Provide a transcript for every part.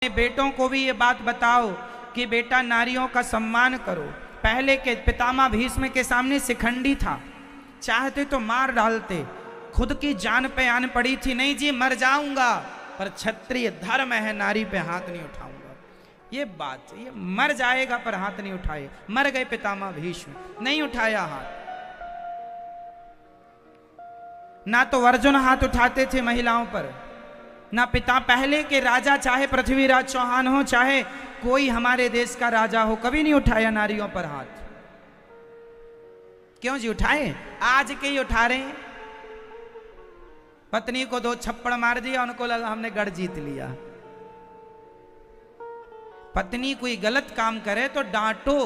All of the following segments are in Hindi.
बेटों को भी ये बात बताओ कि बेटा नारियों का सम्मान करो। पहले के पितामह भीष्म के सामने शिखंडी था, चाहते तो मार डालते, खुद की जान पे आन पड़ी थी, नहीं जी मर जाऊंगा पर क्षत्रिय धर्म है, नारी पे हाथ नहीं उठाऊंगा। ये बात, ये मर जाएगा पर हाथ नहीं उठाए। मर गए पितामह भीष्म, नहीं उठाया हाथ। ना तो अर्जुन हाथ उठाते थे महिलाओं पर, ना पिता पहले के राजा, चाहे पृथ्वीराज चौहान हो, चाहे कोई हमारे देश का राजा हो, कभी नहीं उठाया नारियों पर हाथ। क्यों जी उठाए? आज के ही उठा रहे हैं। पत्नी को 2 छप्पड़ मार दिया, उनको लगा हमने गढ़ जीत लिया। पत्नी कोई गलत काम करे तो डांटो,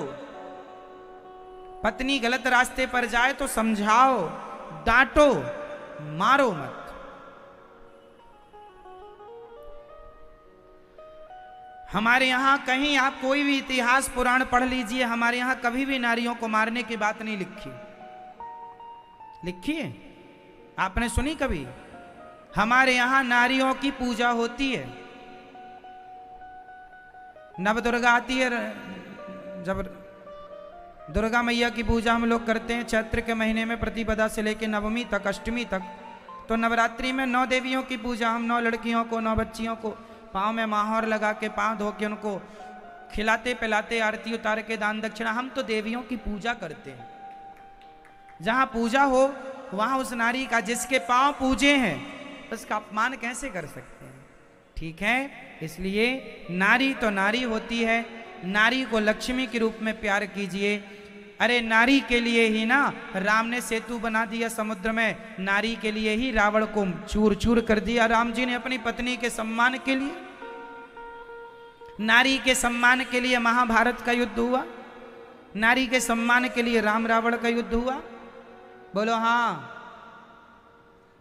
पत्नी गलत रास्ते पर जाए तो समझाओ, डांटो, मारो मत। हमारे यहां कहीं आप कोई भी इतिहास पुराण पढ़ लीजिए, हमारे यहां कभी भी नारियों को मारने की बात नहीं लिखी। लिखी है? आपने सुनी कभी? हमारे यहां नारियों की पूजा होती है। नवदुर्गा आती है, जब दुर्गा मैया की पूजा हम लोग करते हैं चैत्र के महीने में, प्रतिपदा से लेकर नवमी तक, अष्टमी तक। तो नवरात्रि में 9 देवियों की पूजा, हम 9 लड़कियों को, 9 बच्चियों को पाँव में माहौर लगा के, पाँव धो के उनको खिलाते पिलाते, आरती उतार के, दान दक्षिणा। हम तो देवियों की पूजा करते हैं। जहाँ पूजा हो वहाँ उस नारी का, जिसके पाँव पूजे हैं, उसका अपमान कैसे कर सकते हैं? ठीक है, इसलिए नारी तो नारी होती है, नारी को लक्ष्मी के रूप में प्यार कीजिए। अरे नारी के लिए ही ना राम ने सेतु बना दिया समुद्र में, नारी के लिए ही रावण को चूर चूर कर दिया राम जी ने अपनी पत्नी के सम्मान के लिए। नारी के सम्मान के लिए महाभारत का युद्ध हुआ, नारी के सम्मान के लिए राम रावण का युद्ध हुआ। बोलो हाँ।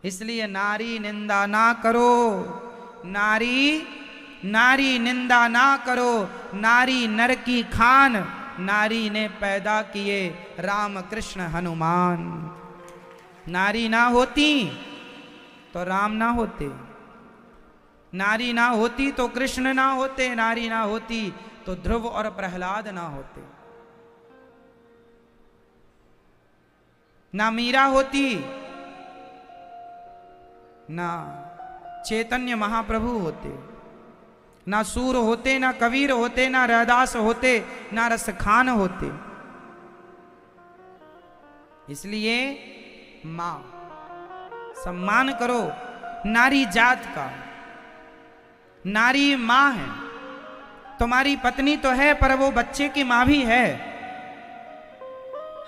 इसलिए नारी निंदा ना करो, नारी निंदा ना करो। नारी नर की खान, नारी ने पैदा किए राम कृष्ण हनुमान। नारी ना होती तो राम ना होते, नारी ना होती तो कृष्ण ना होते, नारी ना होती तो ध्रुव और प्रहलाद ना होते, ना मीरा होती, ना चैतन्य महाप्रभु होते, ना सूर होते, ना कबीर होते, ना रैदास होते, ना रसखान होते। इसलिए मां, सम्मान करो नारी जात का। नारी मां है, तुम्हारी पत्नी तो है पर वो बच्चे की मां भी है।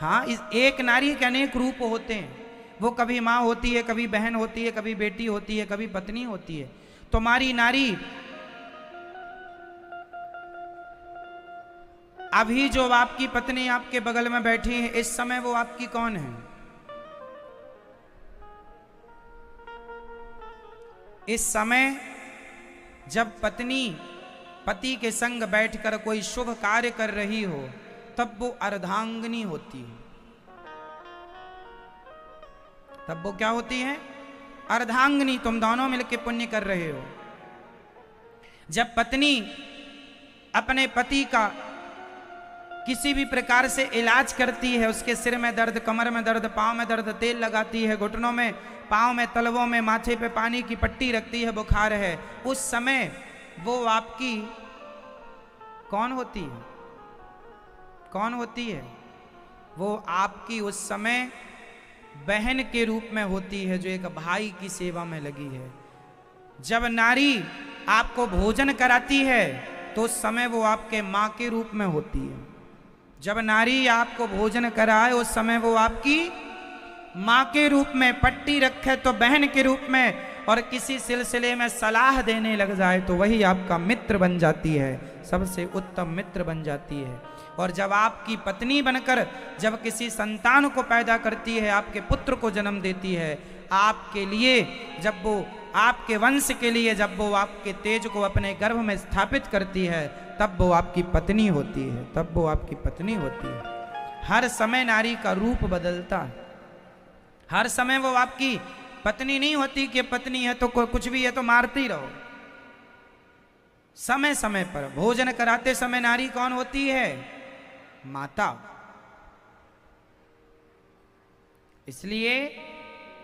हाँ, इस एक नारी के अनेक रूप होते हैं। वो कभी मां होती है, कभी बहन होती है, कभी बेटी होती है, कभी पत्नी होती है। तुम्हारी नारी अभी जो आपकी पत्नी आपके बगल में बैठी है, इस समय वो आपकी कौन है? इस समय जब पत्नी पति के संग बैठकर कोई शुभ कार्य कर रही हो, तब वो अर्धांगिनी होती है। तब वो क्या होती है? अर्धांगिनी। तुम दोनों मिलकर पुण्य कर रहे हो। जब पत्नी अपने पति का किसी भी प्रकार से इलाज करती है, उसके सिर में दर्द, कमर में दर्द, पांव में दर्द, तेल लगाती है, घुटनों में, पांव में, तलवों में, माथे पे पानी की पट्टी रखती है, बुखार है, उस समय वो आपकी कौन होती है? कौन होती है? वो आपकी उस समय बहन के रूप में होती है, जो एक भाई की सेवा में लगी है। जब नारी आपको भोजन कराती है तो उस समय वो आपके मां के रूप में होती है। जब नारी आपको भोजन कराए उस समय वो आपकी मां के रूप में, पट्टी रखे तो बहन के रूप में, और किसी सिलसिले में सलाह देने लग जाए तो वही आपका मित्र बन जाती है, सबसे उत्तम मित्र बन जाती है। और जब आपकी पत्नी बनकर जब किसी संतान को पैदा करती है, आपके पुत्र को जन्म देती है, आपके लिए, जब वो आपके वंश के लिए, जब वो आपके तेज को अपने गर्भ में स्थापित करती है, तब वो आपकी पत्नी होती है, तब वो आपकी पत्नी होती है। हर समय नारी का रूप बदलता है, हर समय वो आपकी पत्नी नहीं होती कि पत्नी है तो कुछ भी है तो मारती रहो। समय समय पर भोजन कराते समय नारी कौन होती है? माता। इसलिए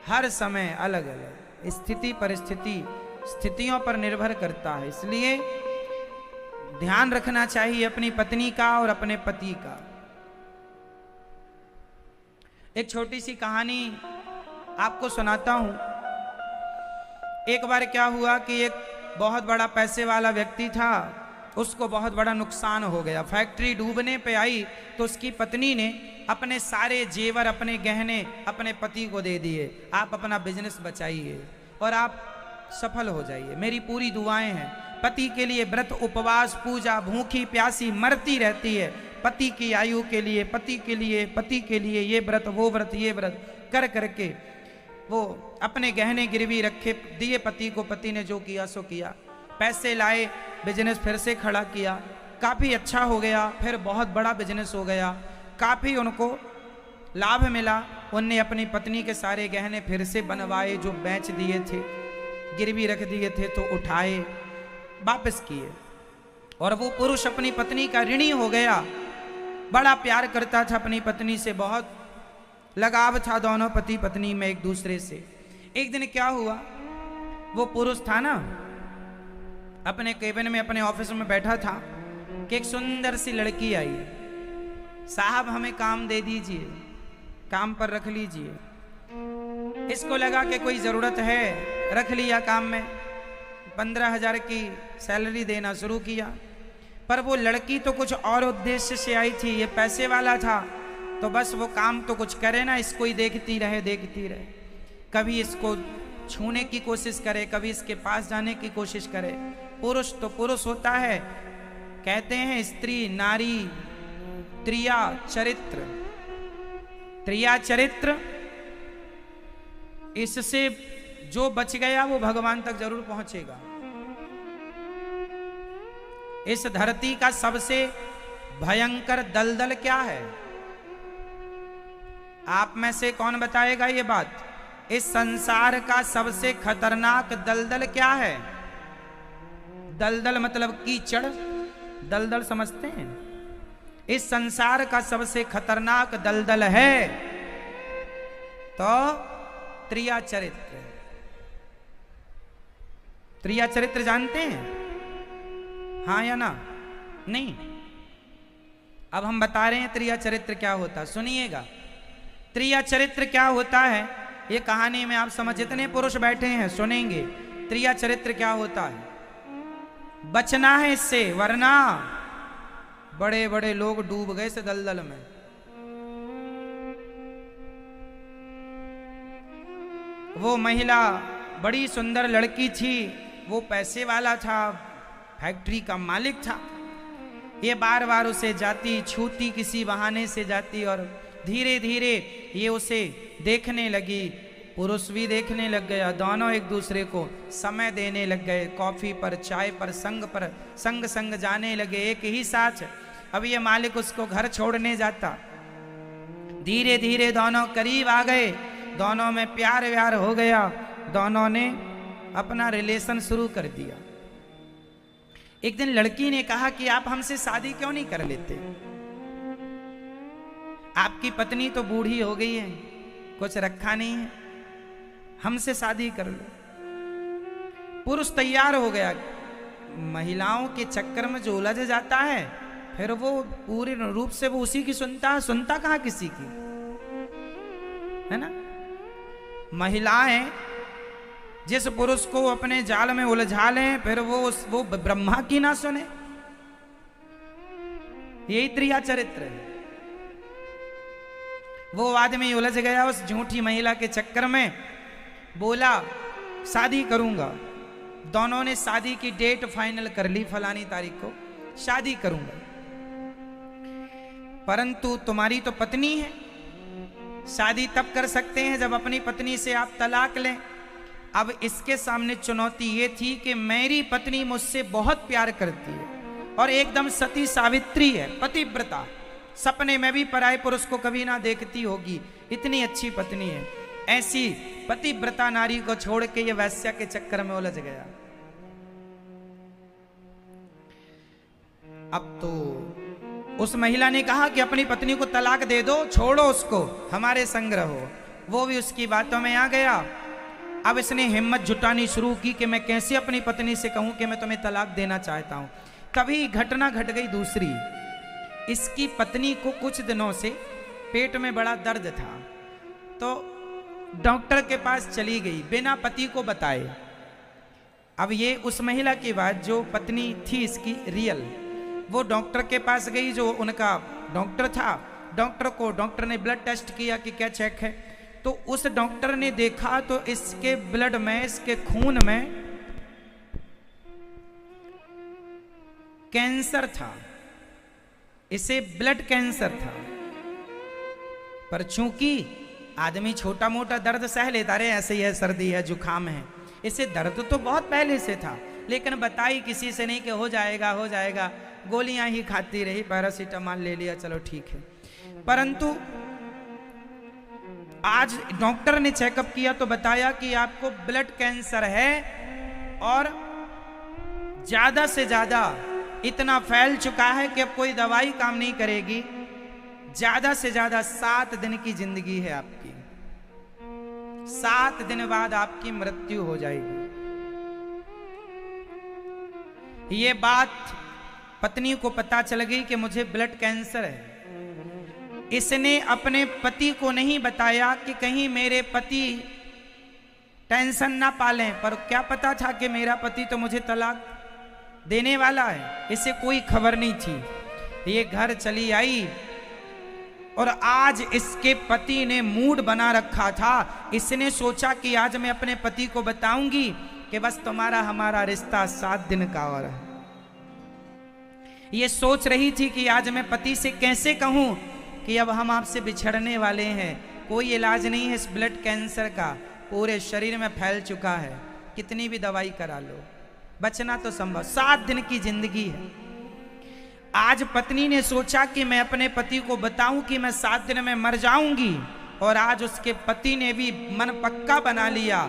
हर समय अलग अलग स्थिति परिस्थिति स्थितियों पर निर्भर करता है। इसलिए ध्यान रखना चाहिए अपनी पत्नी का और अपने पति का। एक छोटी सी कहानी आपको सुनाता हूं। एक बार क्या हुआ कि एक बहुत बड़ा पैसे वाला व्यक्ति था, उसको बहुत बड़ा नुकसान हो गया। फैक्ट्री डूबने पे आई तो उसकी पत्नी ने अपने सारे जेवर अपने गहने अपने पति को दे दिए। आप अपना बिजनेस बचाइए और आप सफल हो जाइए, मेरी पूरी दुआएं हैं। पति के लिए व्रत उपवास पूजा भूखी प्यासी मरती रहती है, पति की आयु के लिए पति के लिए पति के लिए ये व्रत वो व्रत ये व्रत कर करके वो अपने गहने गिरवी रखे दिए पति को। पति ने जो किया सो किया, पैसे लाए, बिजनेस फिर से खड़ा किया, काफ़ी अच्छा हो गया, फिर बहुत बड़ा बिजनेस हो गया, काफ़ी उनको लाभ मिला। उनने अपनी पत्नी के सारे गहने फिर से बनवाए, जो बेच दिए थे गिरवी रख दिए थे तो उठाए वापस किए। और वो पुरुष अपनी पत्नी का ऋणी हो गया, बड़ा प्यार करता था अपनी पत्नी से, बहुत लगाव था दोनों पति पत्नी में एक दूसरे से। एक दिन क्या हुआ, वो पुरुष था ना अपने केबिन में अपने ऑफिस में बैठा था कि एक सुंदर सी लड़की आई, साहब हमें काम दे दीजिए, काम पर रख लीजिए। इसको लगा कि कोई ज़रूरत है, रख लिया काम में, 15,000 की सैलरी देना शुरू किया। पर वो लड़की तो कुछ और उद्देश्य से आई थी, ये पैसे वाला था तो बस वो काम तो कुछ करे ना, इसको ही देखती रहे। कभी इसको छूने की कोशिश करे, कभी इसके पास जाने की कोशिश करे। पुरुष तो पुरुष होता है, कहते हैं स्त्री नारी त्रिया चरित्र, त्रिया चरित्र, इससे जो बच गया वो भगवान तक जरूर पहुंचेगा। इस धरती का सबसे भयंकर दलदल क्या है? आप में से कौन बताएगा ये बात? इस संसार का सबसे खतरनाक दलदल क्या है? दलदल मतलब कीचड़, दलदल समझते हैं? इस संसार का सबसे खतरनाक दलदल है तो त्रिया चरित्र। त्रिया चरित्र जानते हैं? हाँ या ना? नहीं। अब हम बता रहे हैं त्रिया चरित्र क्या होता है, सुनिएगा। त्रिया चरित्र क्या होता है ये कहानी में आप समझ, जितने पुरुष बैठे हैं सुनेंगे। त्रिया चरित्र क्या होता है, बचना है इससे, वरना बड़े बड़े लोग डूब गए इस दलदल में। वो महिला बड़ी सुंदर लड़की थी, वो पैसे वाला था, फैक्ट्री का मालिक था। ये बार बार उसे जाती छूती, किसी बहाने से जाती और धीरे धीरे ये उसे देखने लगी, पुरुष भी देखने लग गया। दोनों एक दूसरे को समय देने लग गए, कॉफी पर चाय पर संग जाने लगे एक ही साथ। अब ये मालिक उसको घर छोड़ने जाता, धीरे धीरे दोनों करीब आ गए, दोनों में प्यार व्यार हो गया, दोनों ने अपना रिलेशन शुरू कर दिया। एक दिन लड़की ने कहा कि आप हमसे शादी क्यों नहीं कर लेते? आपकी पत्नी तो बूढ़ी हो गई है, कुछ रखा नहीं है, हमसे शादी कर लो। पुरुष तैयार हो गया। महिलाओं के चक्कर में जो उलझ जाता है फिर वो पूरे रूप से वो उसी की सुनता है, सुनता कहाँ किसी की, है ना? महिलाएं जिस पुरुष को अपने जाल में उलझा लें फिर वो ब्रह्मा की ना सुने। यही त्रिया चरित्र है। वो आदमी उलझ गया उस झूठी महिला के चक्कर में, बोला शादी करूंगा। दोनों ने शादी की डेट फाइनल कर ली, फलानी तारीख को शादी करूंगा। परंतु तुम्हारी तो पत्नी है, शादी तब कर सकते हैं जब अपनी पत्नी से आप तलाक लें। अब इसके सामने चुनौती ये थी कि मेरी पत्नी मुझसे बहुत प्यार करती है और एकदम सती सावित्री है, पतिव्रता, सपने में भी पराये पुरुष को कभी ना देखती होगी, इतनी अच्छी पत्नी है। ऐसी पतिव्रता नारी को छोड़ के ये वैश्या के चक्कर में उलझ गया। अब तो उस महिला ने कहा कि अपनी पत्नी को तलाक दे दो, छोड़ो उसको, हमारे संग रहो। वो भी उसकी बातों में आ गया। अब इसने हिम्मत जुटानी शुरू की कि मैं कैसे अपनी पत्नी से कहूं कि मैं तुम्हें तलाक देना चाहता हूं। तभी घटना घट गई दूसरी। इसकी पत्नी को कुछ दिनों से पेट में बड़ा दर्द था, तो डॉक्टर के पास चली गई बिना पति को बताए। अब ये उस महिला की बात, जो पत्नी थी इसकी रियल, वो डॉक्टर के पास गई, जो उनका डॉक्टर था। डॉक्टर ने ब्लड टेस्ट किया कि क्या चेक है, तो उस डॉक्टर ने देखा तो इसके ब्लड में, इसके खून में कैंसर था, इसे ब्लड कैंसर था। पर चूंकि आदमी छोटा मोटा दर्द सह लेता, रहे ऐसे ही है, सर्दी है, जुकाम है, इसे दर्द तो बहुत पहले से था, लेकिन बताई किसी से नहीं कि हो जाएगा हो जाएगा, गोलियां ही खाती रही, पैरासीटामोल ले लिया, चलो ठीक है। परंतु आज डॉक्टर ने चेकअप किया तो बताया कि आपको ब्लड कैंसर है, और ज्यादा से ज्यादा इतना फैल चुका है कि अब कोई दवाई काम नहीं करेगी। ज्यादा से ज्यादा 7 दिन की जिंदगी है आपकी, 7 दिन बाद आपकी मृत्यु हो जाएगी। ये बात पत्नी को पता चल गई कि मुझे ब्लड कैंसर है। इसने अपने पति को नहीं बताया कि कहीं मेरे पति टेंशन ना पालें, पर क्या पता था कि मेरा पति तो मुझे तलाक देने वाला है, इसे कोई खबर नहीं थी। ये घर चली आई और आज इसके पति ने मूड बना रखा था। इसने सोचा कि आज मैं अपने पति को बताऊंगी कि बस तुम्हारा हमारा रिश्ता 7 दिन का और है। ये सोच रही थी कि आज मैं पति से कैसे कहूं कि अब हम आपसे बिछड़ने वाले हैं, कोई इलाज नहीं है इस ब्लड कैंसर का, पूरे शरीर में फैल चुका है, कितनी भी दवाई करा लो, बचना तो संभव, 7 दिन की जिंदगी है। आज पत्नी ने सोचा कि मैं अपने पति को बताऊं कि मैं 7 दिन में मर जाऊंगी, और आज उसके पति ने भी मन पक्का बना लिया।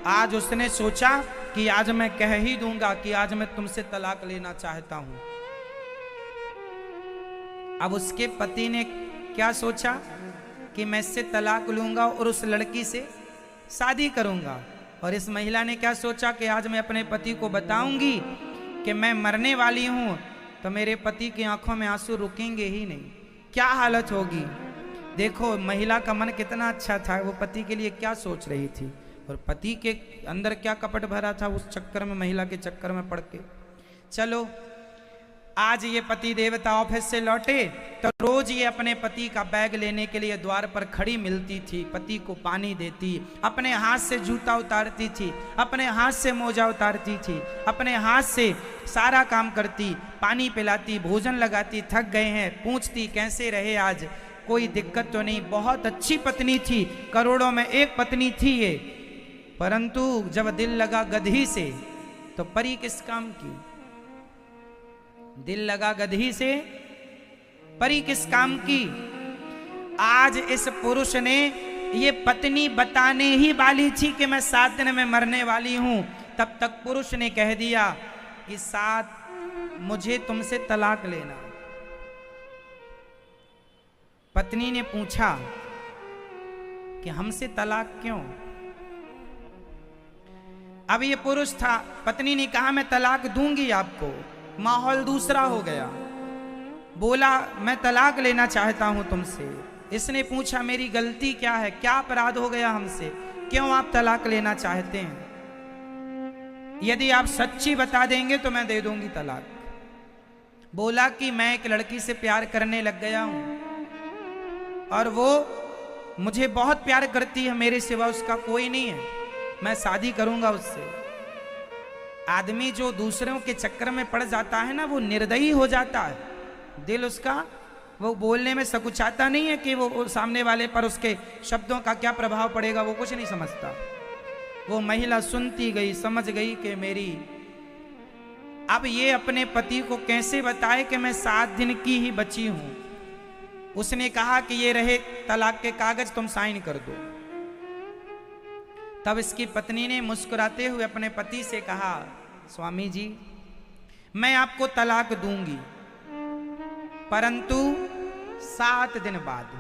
आज उसने सोचा कि आज मैं कह ही दूंगा कि आज मैं तुमसे तलाक लेना चाहता हूं। अब उसके पति ने क्या सोचा कि मैं इससे तलाक लूंगा और उस लड़की से शादी करूंगा, और इस महिला ने क्या सोचा कि आज मैं अपने पति को बताऊंगी कि मैं मरने वाली हूं, तो मेरे पति की आंखों में आंसू रुकेंगे ही नहीं, क्या हालत होगी। देखो महिला का मन कितना अच्छा था, वो पति के लिए क्या सोच रही थी, और पति के अंदर क्या कपट भरा था उस चक्कर में, महिला के चक्कर में पड़ के। चलो आज ये पति देवता ऑफिस से लौटे तो रोज ये अपने पति का बैग लेने के लिए द्वार पर खड़ी मिलती थी, पति को पानी देती, अपने हाथ से जूता उतारती थी, अपने हाथ से मोजा उतारती थी, अपने हाथ से सारा काम करती, पानी पिलाती, भोजन लगाती, थक गए हैं पूछती कैसे रहे आज, कोई दिक्कत तो नहीं। बहुत अच्छी पत्नी थी, करोड़ों में एक पत्नी थी ये। परंतु जब दिल लगा गधी से तो परी किस काम की, दिल लगा गधी से परी किस काम की। आज इस पुरुष ने, ये पत्नी बताने ही वाली थी कि मैं 7 दिन में मरने वाली हूं, तब तक पुरुष ने कह दिया कि 7 मुझे तुमसे तलाक लेना। पत्नी ने पूछा कि हमसे तलाक क्यों। अब ये पुरुष था, पत्नी ने कहा मैं तलाक दूंगी आपको। माहौल दूसरा हो गया, बोला मैं तलाक लेना चाहता हूं तुमसे। इसने पूछा मेरी गलती क्या है, क्या अपराध हो गया हमसे, क्यों आप तलाक लेना चाहते हैं, यदि आप सच्ची बता देंगे तो मैं दे दूंगी तलाक। बोला कि मैं एक लड़की से प्यार करने लग गया हूं, और वो मुझे बहुत प्यार करती है, मेरे सिवा उसका कोई नहीं है, मैं शादी करूंगा उससे। आदमी जो दूसरों के चक्कर में पड़ जाता है ना, वो निर्दयी हो जाता है, दिल उसका वो बोलने में सकुचाता नहीं है कि वो सामने वाले पर उसके शब्दों का क्या प्रभाव पड़ेगा, वो कुछ नहीं समझता। वो महिला सुनती गई, समझ गई कि मेरी, अब ये अपने पति को कैसे बताए कि मैं 7 दिन की ही बची हूं। उसने कहा कि ये रहे तलाक के कागज, तुम साइन कर दो। तब इसकी पत्नी ने मुस्कुराते हुए अपने पति से कहा स्वामी जी मैं आपको तलाक दूंगी, परंतु 7 दिन बाद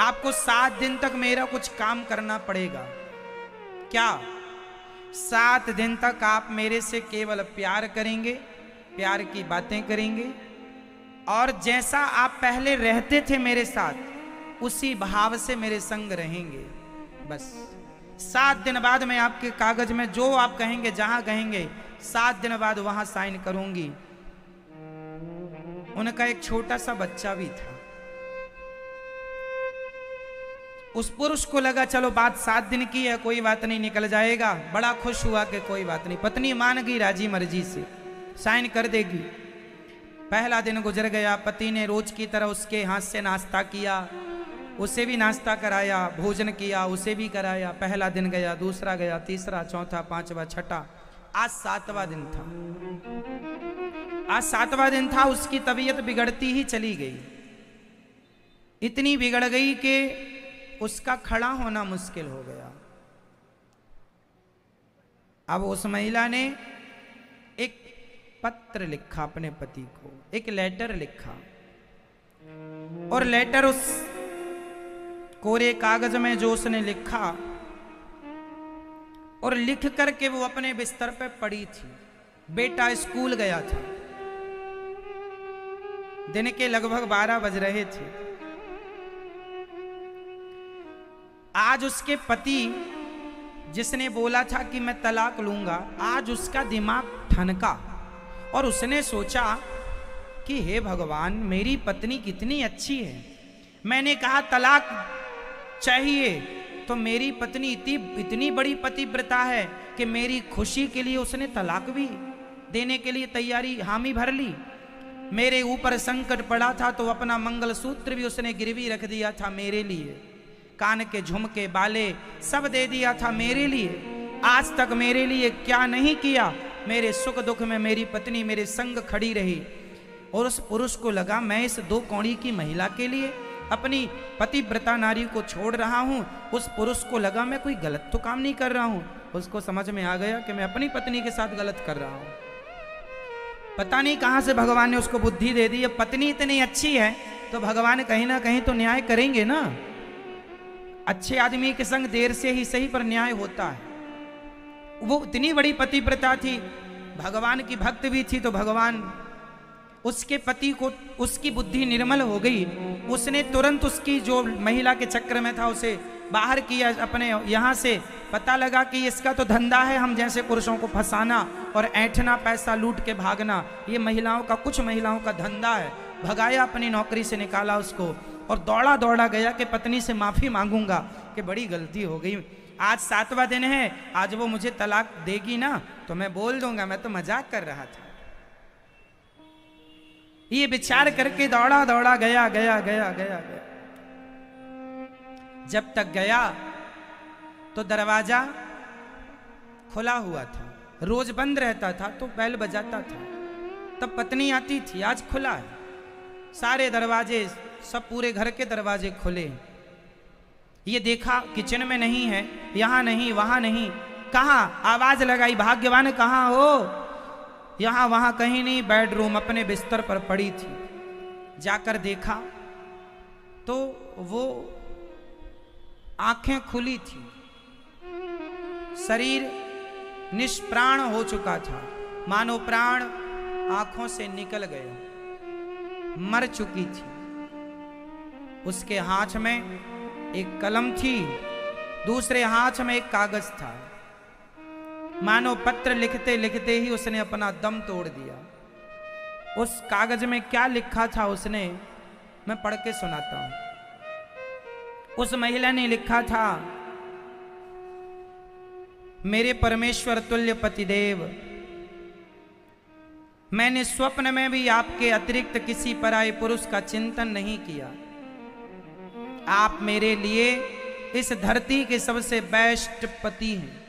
आपको 7 दिन तक मेरा कुछ काम करना पड़ेगा। क्या? 7 दिन तक आप मेरे से केवल प्यार करेंगे, प्यार की बातें करेंगे, और जैसा आप पहले रहते थे मेरे साथ उसी भाव से मेरे संग रहेंगे। बस 7 दिन बाद मैं आपके कागज में जो आप कहेंगे, जहां कहेंगे, 7 दिन बाद वहां साइन करूंगी। उनका एक छोटा सा बच्चा भी था। उस पुरुष को लगा चलो बात 7 दिन की है, कोई बात नहीं, निकल जाएगा। बड़ा खुश हुआ कि कोई बात नहीं, पत्नी मान गई राजी मर्जी से, साइन कर देगी। पहला दिन गुजर गया। पति ने रोज की तरह उसके हाथ से नाश्ता किया, उसे भी नाश्ता कराया, भोजन किया, उसे भी कराया। पहला दिन गया, दूसरा गया, तीसरा, चौथा, पांचवा, छठा, आज 7वां दिन था। आज 7वां दिन था। उसकी तबीयत बिगड़ती ही चली गई। इतनी बिगड़ गई कि उसका खड़ा होना मुश्किल हो गया। अब उस महिला ने एक पत्र लिखा अपने पति को, एक लेटर लिखा, और लेटर उस कोरे कागज में जो उसने लिखा, और लिख करके वो अपने बिस्तर पे पड़ी थी। बेटा स्कूल गया था। दिन के लगभग 12 बज रहे थे। आज उसके पति जिसने बोला था कि मैं तलाक लूंगा, आज उसका दिमाग ठनका और उसने सोचा कि हे भगवान, मेरी पत्नी कितनी अच्छी है। मैंने कहा तलाक चाहिए तो मेरी पत्नी इतनी बड़ी पतिव्रता है कि मेरी खुशी के लिए उसने तलाक भी देने के लिए तैयारी, हामी भर ली। मेरे ऊपर संकट पड़ा था तो अपना मंगलसूत्र भी उसने गिरवी रख दिया था मेरे लिए, कान के झुमके, बाले सब दे दिया था मेरे लिए। आज तक मेरे लिए क्या नहीं किया। मेरे सुख दुख में मेरी पत्नी मेरे संग खड़ी रही। और उस पुरुष को लगा मैं इस 2 कौड़ी की महिला के लिए अपनी पतिव्रता नारी को छोड़ रहा हूं। उस पुरुष को लगा मैं कोई गलत तो काम नहीं कर रहा हूं। उसको समझ में आ गया कि मैं अपनी पत्नी के साथ गलत कर रहा हूं। पता नहीं कहां से भगवान ने उसको बुद्धि दे दी। अब पत्नी इतनी अच्छी है तो भगवान कहीं ना कहीं तो न्याय करेंगे ना। अच्छे आदमी के संग देर से ही सही पर न्याय होता है। वो इतनी बड़ी पतिव्रता थी, भगवान की भक्त भी थी, तो भगवान उसके पति को, उसकी बुद्धि निर्मल हो गई। उसने तुरंत उसकी जो महिला के चक्र में था उसे बाहर किया अपने यहाँ से। पता लगा कि इसका तो धंधा है हम जैसे पुरुषों को फंसाना और ऐंठना, पैसा लूट के भागना। ये महिलाओं का, कुछ महिलाओं का धंधा है। भगाया, अपनी नौकरी से निकाला उसको, और दौड़ा दौड़ा गया कि पत्नी से माफी मांगूंगा कि बड़ी गलती हो गई। आज 7वां दिन है, आज वो मुझे तलाक देगी ना तो मैं बोल दूंगा मैं तो मजाक कर रहा था। ये विचार करके दौड़ा दौड़ा गया गया गया गया गया। जब तक गया तो दरवाजा खुला हुआ था। रोज बंद रहता था तो बेल बजाता था, तब पत्नी आती थी। आज खुला है, सारे दरवाजे, सब पूरे घर के दरवाजे खुले। ये देखा किचन में नहीं है, यहां नहीं, वहां नहीं, कहां? आवाज लगाई, भाग्यवान कहां हो? यहां वहां कहीं नहीं, बेडरूम अपने बिस्तर पर पड़ी थी। जाकर देखा तो वो आंखें खुली थी, शरीर निष्प्राण हो चुका था, मानो प्राण आंखों से निकल गया, मर चुकी थी। उसके हाथ में एक कलम थी, दूसरे हाथ में एक कागज था। मानो पत्र लिखते लिखते ही उसने अपना दम तोड़ दिया। उस कागज में क्या लिखा था उसने, मैं पढ़ के सुनाता हूं। उस महिला ने लिखा था, मेरे परमेश्वर तुल्य पतिदेव, मैंने स्वप्न में भी आपके अतिरिक्त किसी पराये पुरुष का चिंतन नहीं किया। आप मेरे लिए इस धरती के सबसे बेस्ट पति हैं।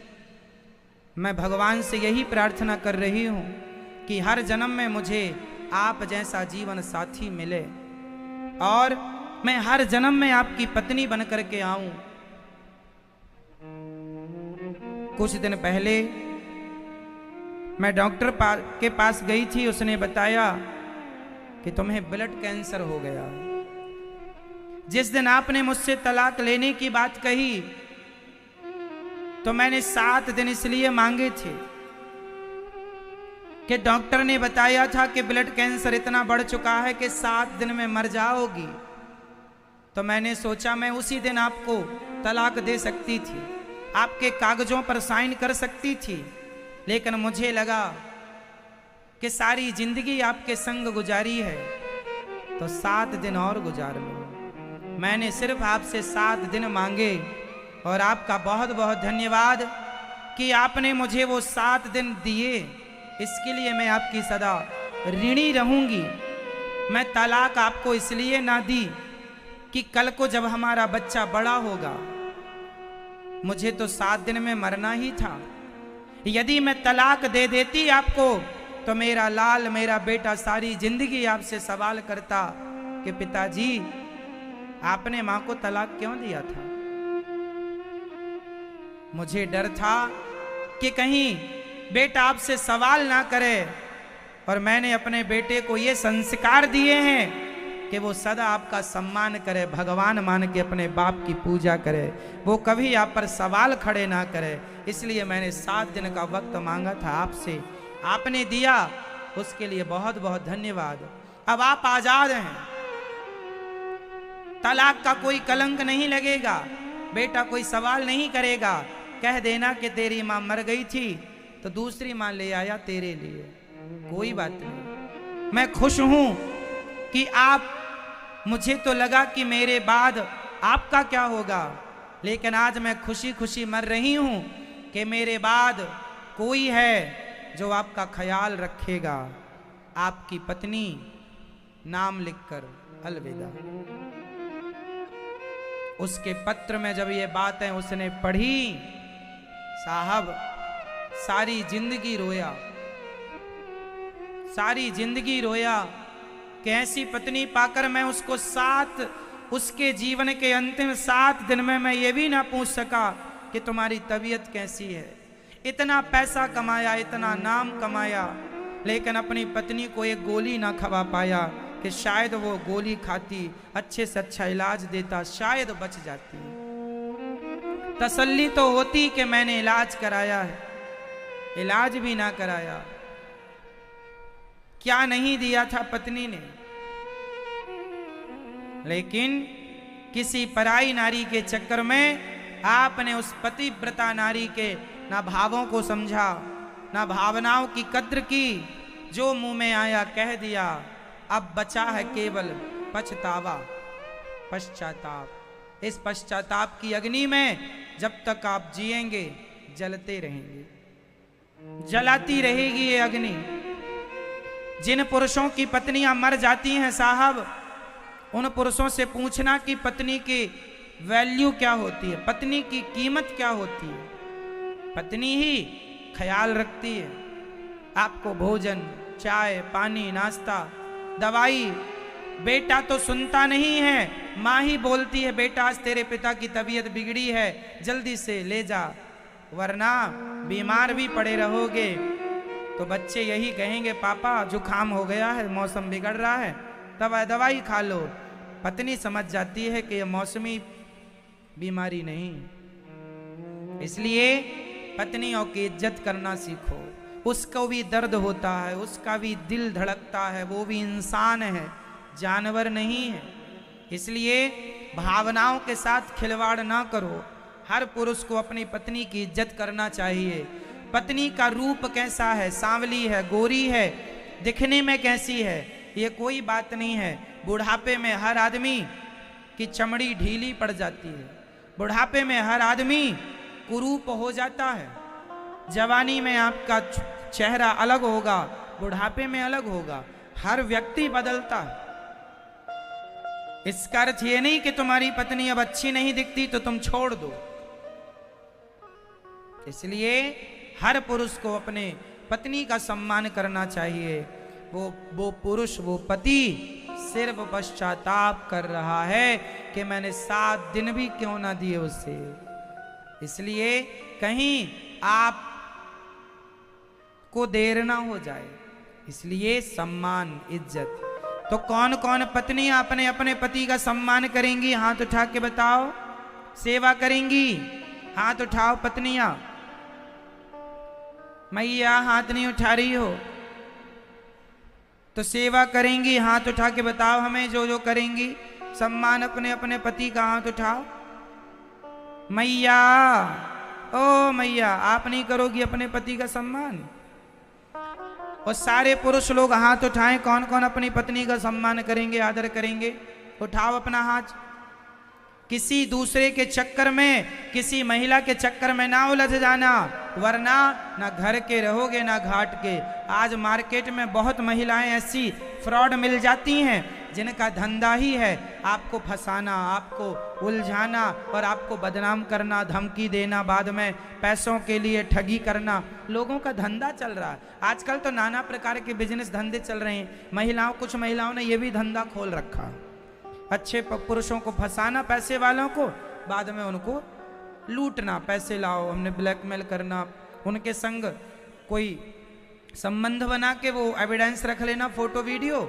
मैं भगवान से यही प्रार्थना कर रही हूं कि हर जन्म में मुझे आप जैसा जीवन साथी मिले और मैं हर जन्म में आपकी पत्नी बनकर के आऊं। कुछ दिन पहले मैं डॉक्टर के पास गई थी, उसने बताया कि तुम्हें ब्लड कैंसर हो गया। जिस दिन आपने मुझसे तलाक लेने की बात कही तो मैंने 7 दिन इसलिए मांगे थे कि डॉक्टर ने बताया था कि ब्लड कैंसर इतना बढ़ चुका है कि 7 दिन में मर जाओगी। तो मैंने सोचा मैं उसी दिन आपको तलाक दे सकती थी, आपके कागजों पर साइन कर सकती थी, लेकिन मुझे लगा कि सारी जिंदगी आपके संग गुजारी है तो 7 दिन और गुजार लो। मैंने सिर्फ आपसे 7 दिन मांगे और आपका बहुत बहुत धन्यवाद कि आपने मुझे वो 7 दिन दिए। इसके लिए मैं आपकी सदा ऋणी रहूंगी। मैं तलाक आपको इसलिए ना दी कि कल को जब हमारा बच्चा बड़ा होगा, मुझे तो 7 दिन में मरना ही था। यदि मैं तलाक दे देती आपको तो मेरा लाल, मेरा बेटा सारी जिंदगी आपसे सवाल करता कि पिताजी आपने मां को तलाक क्यों दिया था। मुझे डर था कि कहीं बेटा आपसे सवाल ना करे, और मैंने अपने बेटे को ये संस्कार दिए हैं कि वो सदा आपका सम्मान करे, भगवान मान के अपने बाप की पूजा करे, वो कभी आप पर सवाल खड़े ना करे। इसलिए मैंने 7 दिन का वक्त मांगा था आपसे, आपने दिया, उसके लिए बहुत बहुत धन्यवाद। अब आप आजाद हैं, तलाक का कोई कलंक नहीं लगेगा, बेटा कोई सवाल नहीं करेगा। कह देना कि तेरी मां मर गई थी तो दूसरी मां ले आया तेरे लिए, कोई बात नहीं। मैं खुश हूं कि आप, मुझे तो लगा कि मेरे बाद आपका क्या होगा, लेकिन आज मैं खुशी खुशी मर रही हूं कि मेरे बाद कोई है जो आपका ख्याल रखेगा। आपकी पत्नी, नाम लिखकर अलविदा। उसके पत्र में जब ये बातें उसने पढ़ी, साहब सारी जिंदगी रोया, सारी जिंदगी रोया कि ऐसी पत्नी पाकर मैं उसको उसके जीवन के अंतिम 7 दिन में मैं ये भी ना पूछ सका कि तुम्हारी तबीयत कैसी है। इतना पैसा कमाया, इतना नाम कमाया, लेकिन अपनी पत्नी को एक गोली ना खवा पाया कि शायद वो गोली खाती, अच्छे से अच्छा इलाज देता, शायद बच जाती। तसल्ली तो होती कि मैंने इलाज कराया है, इलाज भी ना कराया। क्या नहीं दिया था पत्नी ने, लेकिन किसी पराई नारी के चक्कर में आपने उस पतिव्रता नारी के ना भावों को समझा, ना भावनाओं की कद्र की। जो मुंह में आया कह दिया। अब बचा है केवल पछतावा, पश्चाताप। इस पश्चाताप की अग्नि में जब तक आप जिएंगे जलते रहेंगे, जलाती रहेगी ये अग्नि। जिन पुरुषों की पत्नियां मर जाती हैं साहब, उन पुरुषों से पूछना कि पत्नी की वैल्यू क्या होती है, पत्नी की कीमत क्या होती है। पत्नी ही ख्याल रखती है, आपको भोजन, चाय, पानी, नाश्ता, दवाई। बेटा तो सुनता नहीं है, माँ ही बोलती है बेटा आज तेरे पिता की तबीयत बिगड़ी है, जल्दी से ले जा, वरना बीमार भी पड़े रहोगे। तो बच्चे यही कहेंगे पापा जुकाम हो गया है, मौसम बिगड़ रहा है, दवाई खा लो। पत्नी समझ जाती है कि यह मौसमी बीमारी नहीं। इसलिए पत्नियों की इज्जत करना सीखो। उसको भी दर्द होता है, उसका भी दिल धड़कता है, वो भी इंसान है, जानवर नहीं है। इसलिए भावनाओं के साथ खिलवाड़ ना करो। हर पुरुष को अपनी पत्नी की इज्जत करना चाहिए। पत्नी का रूप कैसा है, सांवली है, गोरी है, दिखने में कैसी है, ये कोई बात नहीं है। बुढ़ापे में हर आदमी की चमड़ी ढीली पड़ जाती है, बुढ़ापे में हर आदमी कुरूप हो जाता है। जवानी में आपका चेहरा अलग होगा, बुढ़ापे में अलग होगा। हर व्यक्ति बदलता है। इसका अर्थ ये नहीं कि तुम्हारी पत्नी अब अच्छी नहीं दिखती तो तुम छोड़ दो। इसलिए हर पुरुष को अपने पत्नी का सम्मान करना चाहिए। वो पुरुष, वो पति सिर्फ पश्चाताप कर रहा है कि मैंने 7 दिन भी क्यों ना दिए उसे। इसलिए कहीं आप को देर ना हो जाए, इसलिए सम्मान इज्जत। तो कौन कौन पत्नियां अपने अपने पति का सम्मान करेंगी? हाथ उठा के बताओ। सेवा करेंगी? हाथ उठाओ पत्नियां। मैया हाथ नहीं उठा रही हो तो सेवा करेंगी? हाथ उठा के बताओ हमें, जो जो करेंगी सम्मान अपने अपने पति का, हाथ उठाओ। मैया, ओ मैया, आप नहीं करोगी अपने पति का सम्मान? और सारे पुरुष लोग हाथ उठाएं, कौन कौन अपनी पत्नी का सम्मान करेंगे, आदर करेंगे? उठाओ अपना हाथ। किसी दूसरे के चक्कर में, किसी महिला के चक्कर में ना उलझ जाना, वरना ना घर के रहोगे ना घाट के। आज मार्केट में बहुत महिलाएं ऐसी फ्रॉड मिल जाती हैं जिनका धंधा ही है आपको फंसाना, आपको उलझाना और आपको बदनाम करना, धमकी देना, बाद में पैसों के लिए ठगी करना। लोगों का धंधा चल रहा है आजकल। तो नाना प्रकार के बिजनेस धंधे चल रहे हैं। महिलाओं, कुछ महिलाओं ने यह भी धंधा खोल रखा, अच्छे पुरुषों को फंसाना, पैसे वालों को, बाद में उनको लूटना। पैसे लाओ, हमने ब्लैकमेल करना, उनके संग कोई संबंध बना के वो एविडेंस रख लेना, फोटो वीडियो,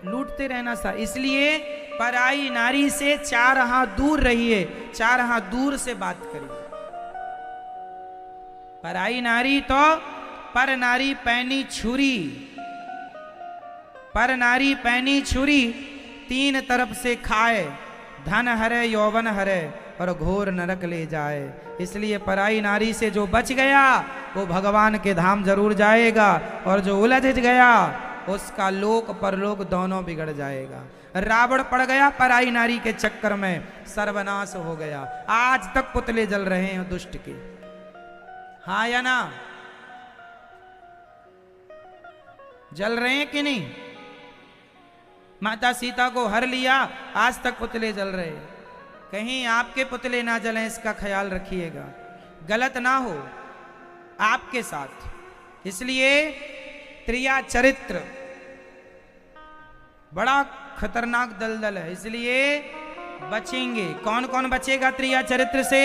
लूटते रहना सा। इसलिए पराई नारी से 4 हाथ दूर रहिए, 4 हाथ दूर से बात करिए। पराई नारी तो पर नारी पैनी छुरी, पर नारी पैनी छुरी, 3 तरफ से खाए, धन हरे यौवन हरे और घोर नरक ले जाए। इसलिए पराई नारी से जो बच गया वो भगवान के धाम जरूर जाएगा, और जो उलझ गया उसका लोक परलोक दोनों बिगड़ जाएगा। रावण पड़ गया पराई नारी के चक्कर में, सर्वनाश हो गया। आज तक पुतले जल रहे हैं दुष्ट के, हाँ या ना? जल रहे हैं कि नहीं? माता सीता को हर लिया, आज तक पुतले जल रहे हैं। कहीं आपके पुतले ना जलें, इसका ख्याल रखिएगा, गलत ना हो आपके साथ। इसलिए त्रिया चरित्र बड़ा खतरनाक दलदल है, इसलिए बचेंगे। कौन कौन बचेगा त्रिया चरित्र से?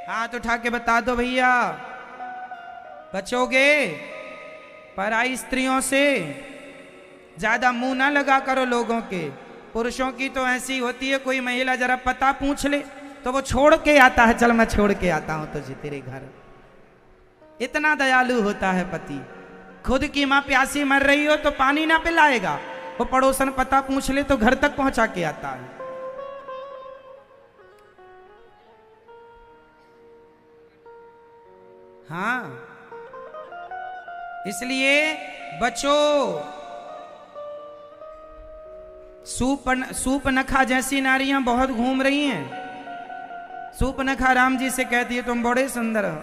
हाथ उठा के बता दो भैया। बचोगे? पराई स्त्रियों से ज्यादा मुंह ना लगा करो लोगों के। पुरुषों की तो ऐसी होती है, कोई महिला जरा पता पूछ ले तो वो छोड़ के आता है, चल मैं छोड़ के आता हूं तुझे तेरे घर। इतना दयालु होता है पति। खुद की मां प्यासी मर रही हो तो पानी ना पिलाएगा, वो पड़ोसन पता पूछ ले तो घर तक पहुंचा के आता है। हाँ, इसलिए बचो। सूपनखा जैसी नारियां बहुत घूम रही हैं। सूपनखा राम जी से कहती है तुम बड़े सुंदर हो।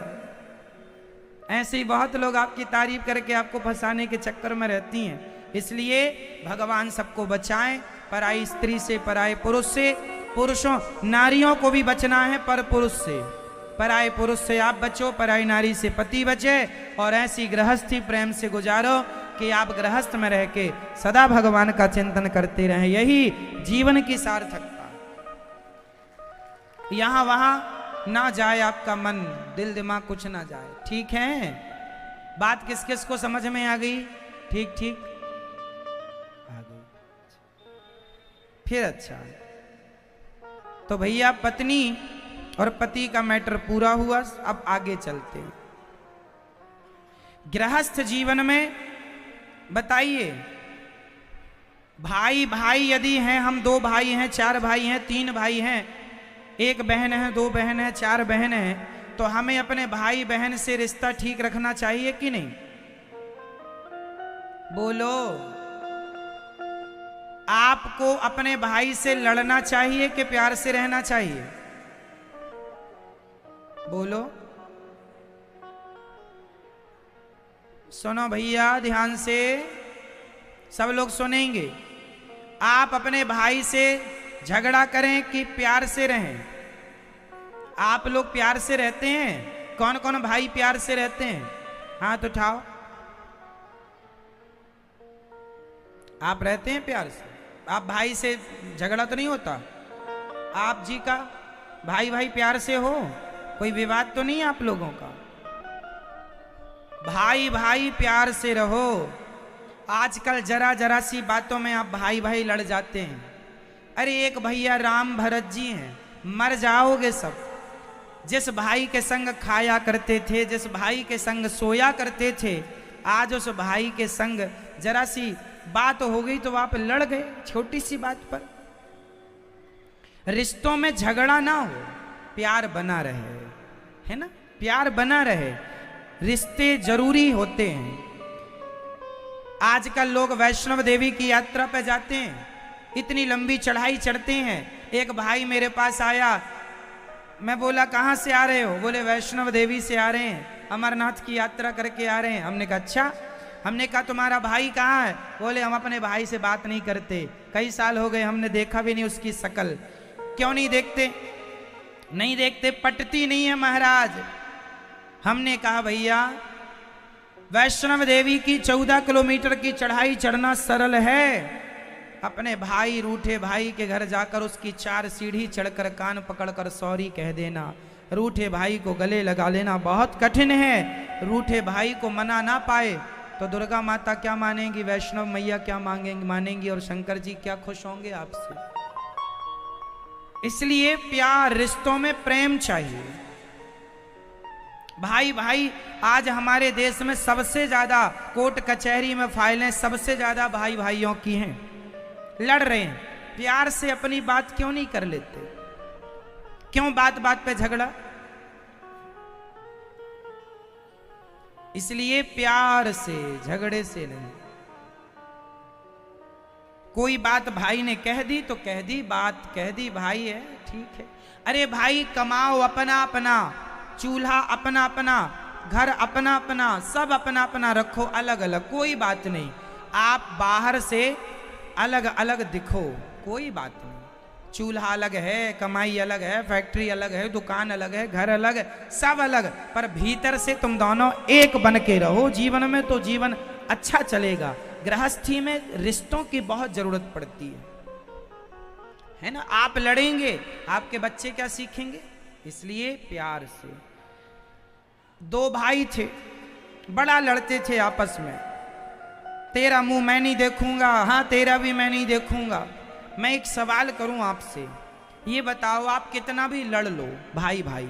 ऐसे ही बहुत लोग आपकी तारीफ करके आपको फंसाने के चक्कर में रहती हैं। इसलिए भगवान सबको बचाएं, पराई स्त्री से, पराए पुरुष से। पुरुषों, नारियों को भी बचना है पर पुरुष से। पराए पुरुष से आप बचो, पराई नारी से पति बचे, और ऐसी गृहस्थी प्रेम से गुजारो कि आप गृहस्थ में रह के सदा भगवान का चिंतन करते रहें। यही जीवन की सार्थकता। यहां वहां ना जाए आपका मन, दिल दिमाग कुछ ना जाए। ठीक है? बात किस किस को समझ में आ गई? ठीक ठीक आ गई। फिर अच्छा, तो भैया पत्नी और पति का मैटर पूरा हुआ। अब आगे चलते हैं। गृहस्थ जीवन में बताइए, भाई भाई यदि हैं, हम 2 भाई हैं, 4 भाई हैं, 3 भाई हैं, 1 बहन है, 2 बहन है, 4 बहन है, तो हमें अपने भाई बहन से रिश्ता ठीक रखना चाहिए कि नहीं? बोलो। आपको अपने भाई से लड़ना चाहिए कि प्यार से रहना चाहिए? बोलो। सुनो भैया ध्यान से, सब लोग सुनेंगे। आप अपने भाई से झगड़ा करें कि प्यार से रहें? आप लोग प्यार से रहते हैं? कौन कौन भाई प्यार से रहते हैं? हाथ उठाओ। आप रहते हैं प्यार से? आप भाई से झगड़ा तो नहीं होता? आप जी का भाई भाई प्यार से हो? कोई विवाद तो नहीं है आप लोगों का? भाई भाई प्यार से रहो। आजकल जरा जरा सी बातों में आप भाई भाई लड़ जाते हैं। अरे एक भैया राम भरत जी हैं, मर जाओगे सब। जिस भाई के संग खाया करते थे, जिस भाई के संग सोया करते थे, आज उस भाई के संग जरा सी बात हो गई तो आप लड़ गए छोटी सी बात पर। रिश्तों में झगड़ा ना हो, प्यार बना रहे, है ना, प्यार बना रहे। रिश्ते जरूरी होते हैं। आजकल लोग वैष्णव देवी की यात्रा पे जाते हैं, इतनी लंबी चढ़ाई चढ़ते हैं। एक भाई मेरे पास आया, मैं बोला कहाँ से आ रहे हो? बोले वैष्णव देवी से आ रहे हैं, अमरनाथ की यात्रा करके आ रहे हैं। हमने कहा अच्छा। हमने कहा तुम्हारा भाई कहाँ है? बोले हम अपने भाई से बात नहीं करते, कई साल हो गए, हमने देखा भी नहीं उसकी शकल। क्यों नहीं देखते? नहीं देखते, पटती नहीं है महाराज। हमने कहा भैया वैष्णव देवी की 14 किलोमीटर की चढ़ाई चढ़ना सरल है, अपने भाई रूठे भाई के घर जाकर उसकी 4 सीढ़ी चढ़कर कान पकड़कर सॉरी कह देना, रूठे भाई को गले लगा लेना बहुत कठिन है। रूठे भाई को मना ना पाए तो दुर्गा माता क्या मानेंगी, वैष्णव मैया क्या मानेंगी, और शंकर जी क्या खुश होंगे आपसे। इसलिए प्यार, रिश्तों में प्रेम चाहिए। भाई भाई, आज हमारे देश में सबसे ज्यादा कोर्ट कचहरी में फाइलें सबसे ज्यादा भाई भाइयों की हैं, लड़ रहे हैं। प्यार से अपनी बात क्यों नहीं कर लेते? क्यों बात बात पे झगड़ा? इसलिए प्यार से, झगड़े से नहीं। कोई बात भाई ने कह दी तो कह दी, बात कह दी, भाई है ठीक है। अरे भाई कमाओ अपना अपना, चूल्हा अपना अपना, घर अपना अपना, सब अपना अपना रखो, अलग अलग कोई बात नहीं। आप बाहर से अलग अलग दिखो, कोई बात नहीं। चूल्हा अलग है, कमाई अलग है, फैक्ट्री अलग है, दुकान अलग है, घर अलग है, सब अलग, पर भीतर से तुम दोनों एक बन के रहो। जीवन में तो जीवन अच्छा चलेगा। गृहस्थी में रिश्तों की बहुत जरूरत पड़ती है ना। आप लड़ेंगे, आपके बच्चे क्या सीखेंगे? इसलिए प्यार से। 2 भाई थे, बड़ा लड़ते थे आपस में। तेरा मुंह मैं नहीं देखूंगा, हाँ तेरा भी मैं नहीं देखूंगा। मैं एक सवाल करूं आपसे, ये बताओ आप कितना भी लड़ लो भाई भाई,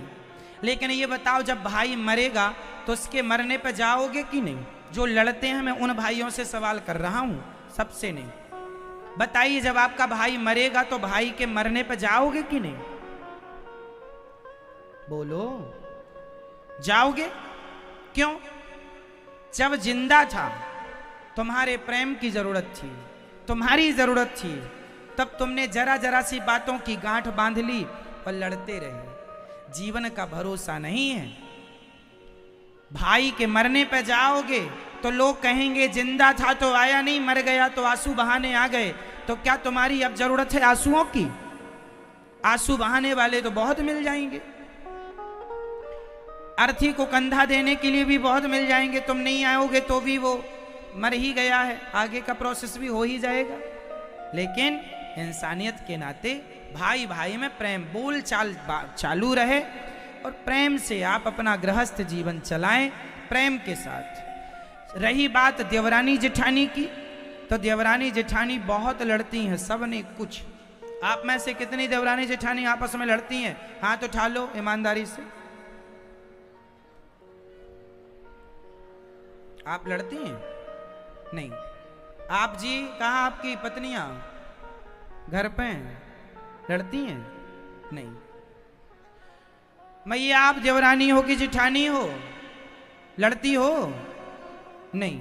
लेकिन ये बताओ जब भाई मरेगा तो उसके मरने पर जाओगे कि नहीं? जो लड़ते हैं, मैं उन भाइयों से सवाल कर रहा हूं, सबसे नहीं। बताइए जब आपका भाई मरेगा तो भाई के मरने पर जाओगे कि नहीं? बोलो, जाओगे? क्यों? जब जिंदा था तुम्हारे प्रेम की जरूरत थी, तुम्हारी जरूरत थी, तब तुमने जरा जरा सी बातों की गांठ बांध ली और लड़ते रहे। जीवन का भरोसा नहीं है। भाई के मरने पर जाओगे तो लोग कहेंगे जिंदा था तो आया नहीं, मर गया तो आंसू बहाने आ गए। तो क्या तुम्हारी अब जरूरत है आंसुओं की? आंसू बहाने वाले तो बहुत मिल जाएंगे, अर्थी को कंधा देने के लिए भी बहुत मिल जाएंगे। तुम नहीं आओगे तो भी वो मर ही गया है, आगे का प्रोसेस भी हो ही जाएगा। लेकिन इंसानियत के नाते भाई भाई में प्रेम, बोल चाल चालू रहे और प्रेम से आप अपना गृहस्थ जीवन चलाएं, प्रेम के साथ। रही बात देवरानी जेठानी की, तो देवरानी जेठानी बहुत लड़ती हैं, सब ने कुछ। आप में से कितनी देवरानी जेठानी आपस में लड़ती हैं? हाथ उठा लो ईमानदारी से। आप लड़ती हैं? नहीं। आप जी, कहाँ आपकी पत्नियां? घर पे हैं, लड़ती हैं? नहीं। मैया आप देवरानी हो कि जेठानी हो, लड़ती हो? नहीं।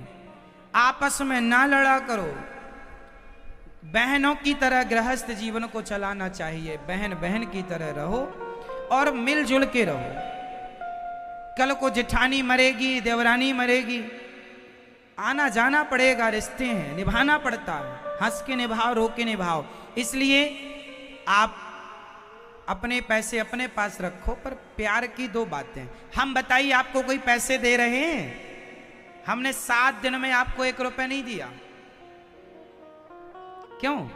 आपस में ना लड़ा करो। बहनों की तरह गृहस्थ जीवन को चलाना चाहिए, बहन बहन की तरह रहो और मिलजुल के रहो। कल को जेठानी मरेगी, देवरानी मरेगी, आना जाना पड़ेगा, रिश्ते हैं, निभाना पड़ता है। हंस के निभाओ, रो के निभाओ। इसलिए आप अपने पैसे अपने पास रखो, पर प्यार की 2 बातें। हम बताइए, आपको कोई पैसे दे रहे हैं? हमने 7 दिन में आपको 1 रुपया नहीं दिया, क्यों?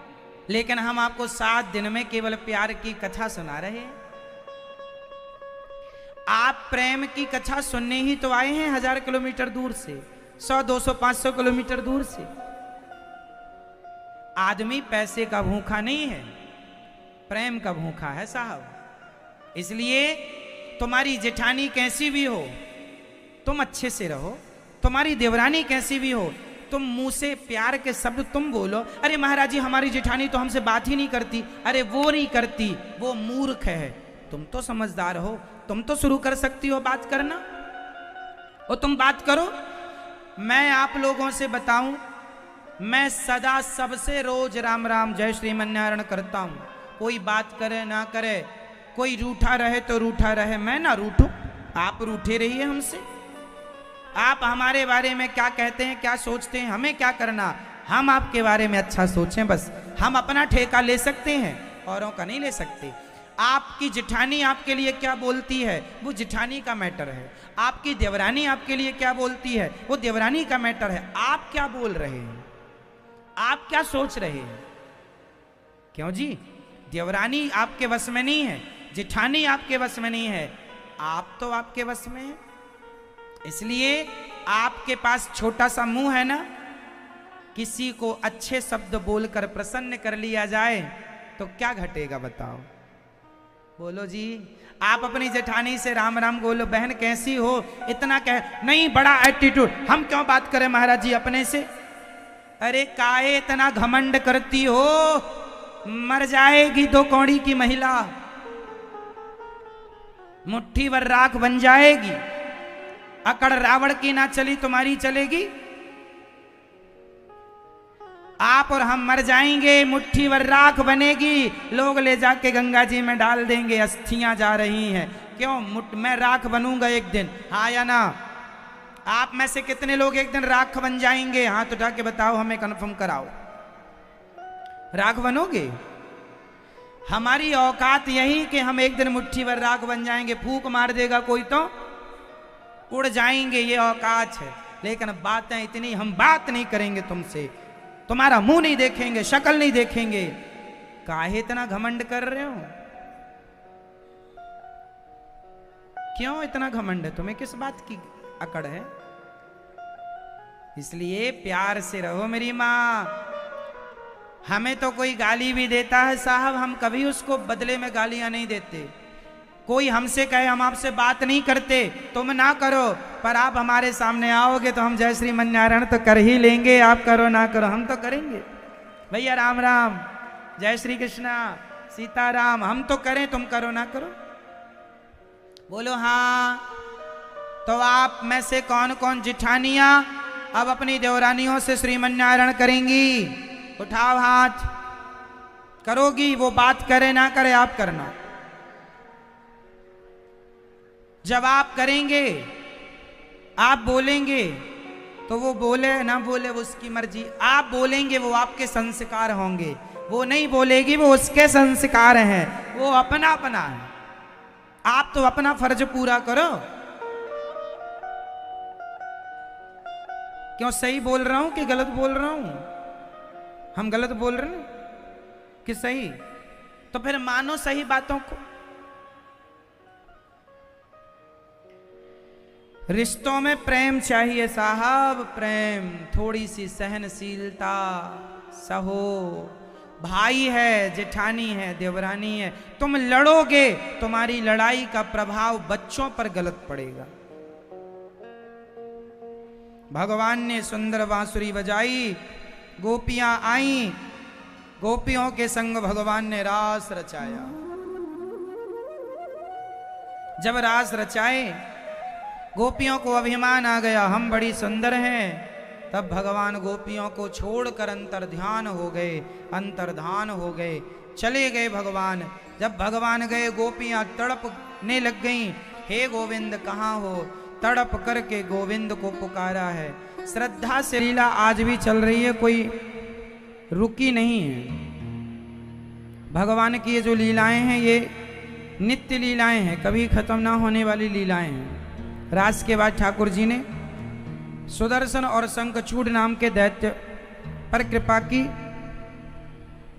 लेकिन हम आपको 7 दिन में केवल प्यार की कथा सुना रहे हैं। आप प्रेम की कथा सुनने ही तो आए हैं 1000 किलोमीटर दूर से, 100, 200, 500 किलोमीटर दूर से। आदमी पैसे का भूखा नहीं है, प्रेम का भूखा है साहब। इसलिए तुम्हारी जेठानी कैसी भी हो, तुम अच्छे से रहो। तुम्हारी देवरानी कैसी भी हो, तुम मुंह से प्यार के शब्द तुम बोलो। अरे महाराज जी, हमारी जेठानी तो हमसे बात ही नहीं करती। अरे वो नहीं करती, वो मूर्ख है। तुम तो समझदार हो, तुम तो शुरू कर सकती हो बात करना, और तुम बात करो। मैं आप लोगों से बताऊं, मैं सदा सबसे रोज राम राम जय श्रीमन्नारायण करता हूं। कोई बात करे ना करे, कोई रूठा रहे तो रूठा रहे, मैं ना रूठूं, आप रूठे रहिए हमसे। आप हमारे बारे में क्या कहते हैं, क्या सोचते हैं, हमें क्या करना। हम आपके बारे में अच्छा सोचें बस। हम अपना ठेका ले सकते हैं, औरों का नहीं ले सकते। आपकी जेठानी आपके लिए क्या बोलती है, वो जेठानी का मैटर है। आपकी देवरानी आपके लिए क्या बोलती है, वो देवरानी का मैटर है। आप क्या बोल रहे हैं, आप क्या सोच रहे हैं? क्यों जी, देवरानी आपके वश में नहीं है, जेठानी आपके वश में नहीं है, आप तो आपके वश में है। इसलिए आपके पास छोटा सा मुंह है ना, किसी को अच्छे शब्द बोलकर प्रसन्न कर लिया जाए तो क्या घटेगा बताओ? बोलो जी। आप अपनी जेठानी से राम राम बोलो, बहन कैसी हो, इतना कह नहीं, बड़ा एटीट्यूड। हम क्यों बात करें महाराज जी अपने से? अरे काहे इतना घमंड करती हो, मर जाएगी 2 कौड़ी की महिला, मुट्ठी भर राख बन जाएगी। अकड़ रावण की ना चली, तुम्हारी चलेगी? आप और हम मर जाएंगे, मुट्ठी भर राख बनेगी, लोग ले जाके गंगा जी में डाल देंगे, अस्थियां जा रही हैं। क्यों? मैं राख बनूंगा एक दिन, हाँ या ना? आप में से कितने लोग एक दिन राख बन जाएंगे? हाथ उठा के बताओ, हमें कंफर्म कराओ। राख बनोगे? हमारी औकात यही कि हम एक दिन मुट्ठी भर राख बन जाएंगे, फूंक मार देगा कोई तो उड़ जाएंगे, ये औकात है। लेकिन बातें इतनी, हम बात नहीं करेंगे तुमसे, तुम्हारा मुंह नहीं देखेंगे, शक्ल नहीं देखेंगे। काहे इतना घमंड कर रहे हो? क्यों इतना घमंड है तुम्हें? किस बात की अकड़ है? इसलिए प्यार से रहो मेरी माँ। हमें तो कोई गाली भी देता है साहब, हम कभी उसको बदले में गालियां नहीं देते। कोई हमसे कहे हम आपसे बात नहीं करते, तुम ना करो, पर आप हमारे सामने आओगे तो हम जय श्रीमन्नारायण तो कर ही लेंगे। आप करो ना करो, हम तो करेंगे भैया। राम राम, जय श्री कृष्णा, सीताराम, हम तो करें, तुम करो ना करो। बोलो हाँ। तो आप में से कौन कौन जेठानियां अब अपनी देवरानियों से श्रीमन्नारायण करेंगी? उठाओ हाथ। करोगी? वो बात करे ना करे, आप करना। जब आप करेंगे, आप बोलेंगे, तो वो बोले ना बोले वो उसकी मर्जी। आप बोलेंगे, वो आपके संस्कार होंगे। वो नहीं बोलेगी, वो उसके संस्कार हैं, वो अपना अपना है। आप तो अपना फर्ज पूरा करो। क्यों, सही बोल रहा हूं कि गलत बोल रहा हूं? हम गलत बोल रहे हैं कि सही? तो फिर मानो सही बातों को। रिश्तों में प्रेम चाहिए साहब, प्रेम, थोड़ी सी सहनशीलता, सहो। भाई है, जेठानी है, देवरानी है, तुम लड़ोगे, तुम्हारी लड़ाई का प्रभाव बच्चों पर गलत पड़ेगा। भगवान ने सुंदर बांसुरी बजाई, गोपियां आईं, गोपियों के संग भगवान ने रास रचाया। जब रास रचाए, गोपियों को अभिमान आ गया, हम बड़ी सुंदर हैं। तब भगवान गोपियों को छोड़कर अंतर्ध्यान हो गए, अंतर्धान हो गए, चले गए भगवान। जब भगवान गए, गोपियां तड़पने लग गईं, हे गोविंद कहाँ हो? तड़प करके गोविंद को पुकारा है। श्रद्धा से लीला आज भी चल रही है, कोई रुकी नहीं है। भगवान की ये जो लीलाएं हैं, ये नित्य लीलाएं हैं, कभी खत्म ना होने वाली लीलाएं हैं। रास के बाद ठाकुर जी ने सुदर्शन और शंखचूड़ नाम के दैत्य पर कृपा की,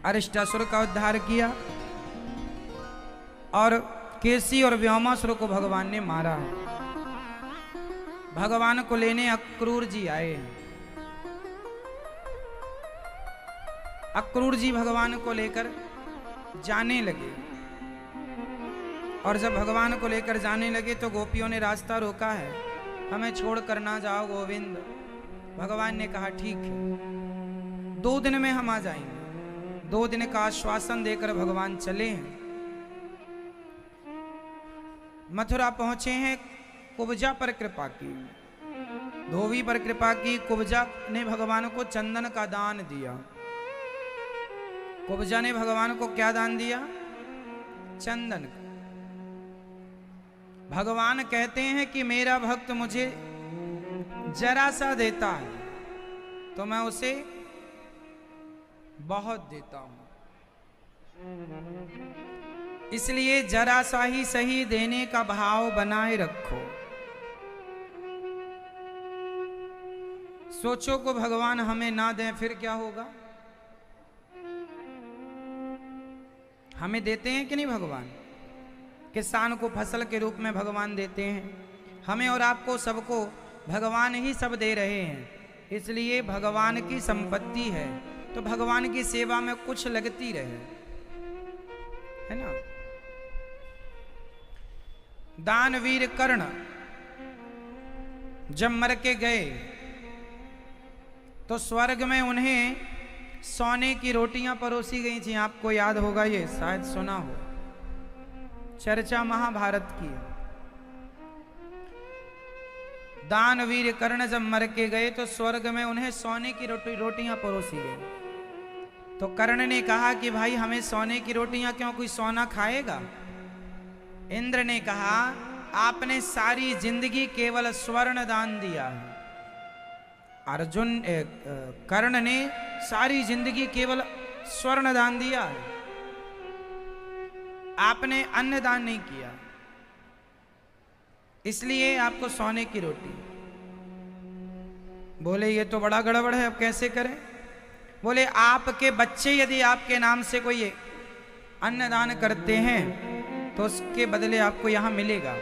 अरिष्टासुर का उद्धार किया और केसी और व्योमासुर को भगवान ने मारा है। भगवान को लेने अक्रूर जी आए हैं। अक्रूर जी भगवान को लेकर जाने लगे, और जब भगवान को लेकर जाने लगे तो गोपियों ने रास्ता रोका है, हमें छोड़कर ना जाओ गोविंद। भगवान ने कहा ठीक है, 2 दिन में हम आ जाएंगे। 2 दिन का आश्वासन देकर भगवान चले हैं। मथुरा पहुंचे हैं, कुब्जा पर कृपा की, धोबी पर कृपा की। कुब्जा ने भगवान को चंदन का दान दिया। कुब्जा ने भगवान को क्या दान दिया? चंदन का। भगवान कहते हैं कि मेरा भक्त मुझे जरा सा देता है तो मैं उसे बहुत देता हूं, इसलिए जरा सा ही सही देने का भाव बनाए रखो। सोचो को भगवान हमें ना दें फिर क्या होगा? हमें देते हैं कि नहीं भगवान? किसान को फसल के रूप में भगवान देते हैं। हमें और आपको सबको भगवान ही सब दे रहे हैं। इसलिए भगवान की संपत्ति है तो भगवान की सेवा में कुछ लगती रहे, है ना। दानवीर कर्ण जब मर के गए तो स्वर्ग में उन्हें सोने की रोटियां परोसी गई थी। आपको याद होगा, ये शायद सुना हो, चर्चा महाभारत की। दानवीर कर्ण जब मर के गए तो स्वर्ग में उन्हें सोने की रोटियां परोसी गई। तो कर्ण ने कहा कि भाई हमें सोने की रोटियां क्यों, कोई सोना खाएगा? इंद्र ने कहा आपने सारी जिंदगी केवल स्वर्ण दान दिया है। कर्ण ने सारी जिंदगी केवल स्वर्ण दान दिया है, आपने अन्न दान नहीं किया, इसलिए आपको सोने की रोटी। बोले ये तो बड़ा गड़बड़ है, अब कैसे करें? बोले आपके बच्चे यदि आपके नाम से कोई अन्न दान करते हैं तो उसके बदले आपको यहां मिलेगा।